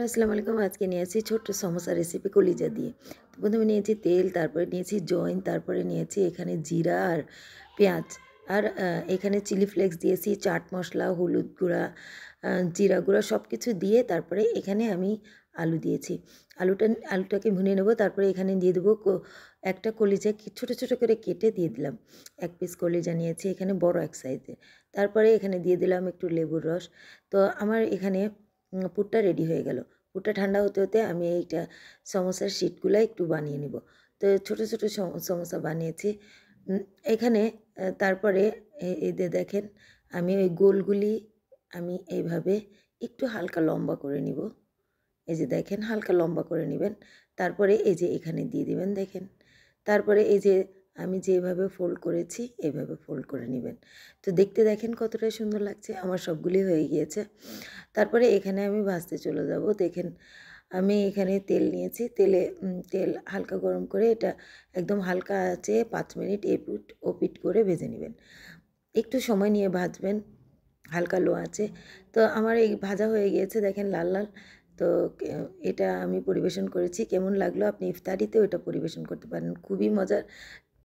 আসসালামু আলাইকুম। আজকে নিয়েছি ছোট্ট সমোসা রেসিপি কলিজা দিয়ে। তো প্রথমে নিয়েছি তেল, তারপরে নিয়েছি জয়েন, তারপরে নিয়েছি এখানে জিরা আর পেঁয়াজ। আর এখানে চিলি ফ্লেক্স দিয়েছি, চাট মশলা, হলুদ গুঁড়া, জিরা গুঁড়া সব কিছু দিয়ে তারপরে এখানে আমি আলু দিয়েছি। আলুটাকে ভুনে নেব। তারপরে এখানে দিয়ে দেবো একটা কলিজা ছোট, ছোট করে কেটে দিয়ে দিলাম। ১ পিস কলিজা নিয়েছি এখানে বড় এক সাইজের। তারপরে এখানে দিয়ে দিলাম একটু লেবুর রস। তো আমার এখানে পুরটা রেডি হয়ে গেল। পুরটা ঠান্ডা হতে হতে আমি এইটা সমোসার শিটগুলো একটু বানিয়ে নিব। তো ছোট ছোট সমোসা বানিয়েছি। এখানে তারপরে এই যে দেখেন আমি ওই গোলগুলি আমি এইভাবে একটু হালকা লম্বা করে নিব। এই যে দেখেন হালকা লম্বা করে নেবেন। তারপরে এই যে এখানে দিয়ে দিবেন দেখেন। তারপরে এই যে আমি যেভাবে ফোল্ড করেছি এভাবে ফোল্ড করে নেবেন। তো দেখতে দেখেন কতটা সুন্দর লাগছে। আমার সবগুলি হয়ে গিয়েছে। তারপরে এখানে আমি ভাজতে চলে যাব। দেখেন আমি এখানে তেল নিয়েছি। তেল হালকা গরম করে এটা একদম হালকা আঁচে ৫ মিনিট এপিঠ ওপিঠ করে ভেজে নেবেন। একটু সময় নিয়ে ভাজবেন হালকা লো আঁচে। তো আমার এই ভাজা হয়ে গিয়েছে দেখেন লাল লাল। তো এটা আমি পরিবেশন করেছি। কেমন লাগলো? আপনি ইফতারিতেও এটা পরিবেশন করতে পারেন। খুবই মজার